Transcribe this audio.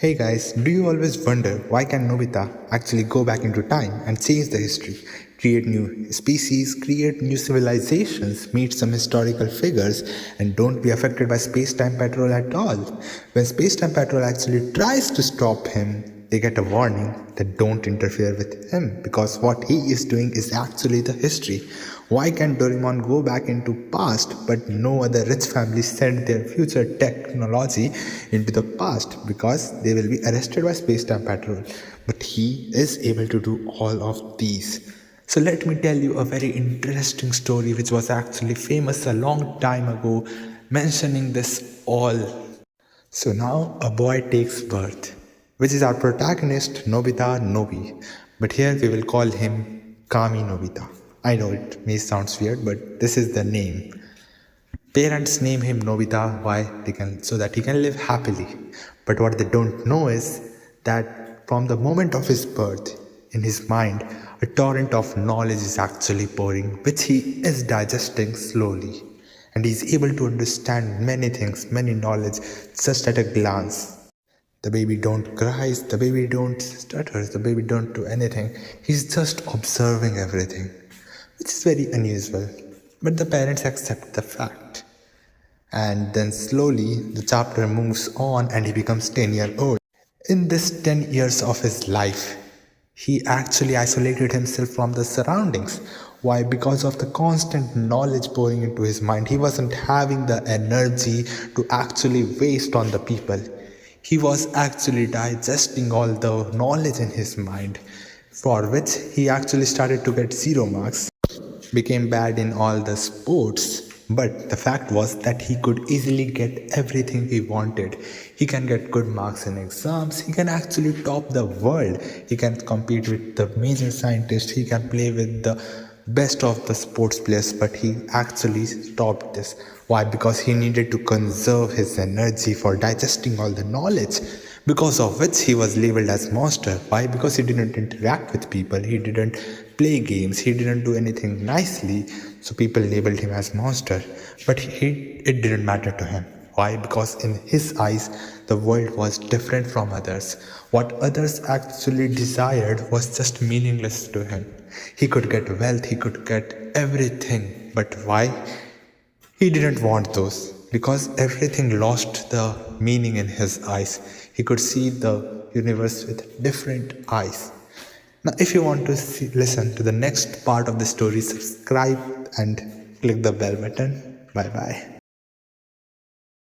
Hey guys, do you always wonder why can Nobita actually go back into time and change the history, create new species, create new civilizations, meet some historical figures and don't be affected by space-time patrol at all? When space-time patrol actually tries to stop him, they get a warning that don't interfere with him because what he is doing is actually the history. Why can Doraemon go back into past but no other rich family send their future technology into the past? Because they will be arrested by space-time patrol. But he is able to do all of these. So let me tell you a very interesting story which was actually famous a long time ago, mentioning this all. So now a boy takes birth, which is our protagonist Nobita Nobi. But here we will call him Kami Nobita. I know it may sound weird, but this is the name. Parents name him Nobita so that he can live happily. But what they don't know is that from the moment of his birth, in his mind, a torrent of knowledge is actually pouring, which he is digesting slowly. And he is able to understand many things, many knowledge, just at a glance. The baby don't cries, the baby don't stutters, the baby don't do anything. He's just observing everything, which is very unusual. But the parents accept the fact. And then slowly the chapter moves on and he becomes 10 years old. In this 10 years of his life, he actually isolated himself from the surroundings. Why? Because of the constant knowledge pouring into his mind. He wasn't having the energy to actually waste on the people. He was actually digesting all the knowledge in his mind, for which he actually started to get 0 marks, became bad in all the sports. But the fact was that he could easily get everything he wanted. He can get good marks in exams, he can actually top the world, he can compete with the major scientists, he can play with the best of the sports players, but he actually stopped this. Why? Because he needed to conserve his energy for digesting all the knowledge, because of which he was labeled as monster. Why? Because he didn't interact with people, he didn't play games, he didn't do anything nicely, so people labeled him as monster. But it didn't matter to him. Why? Because in his eyes, the world was different from others. What others actually desired was just meaningless to him. He could get wealth, he could get everything. But why? He didn't want those. Because everything lost the meaning in his eyes. He could see the universe with different eyes. Now, if you want to listen to the next part of the story, subscribe and click the bell button. Bye bye.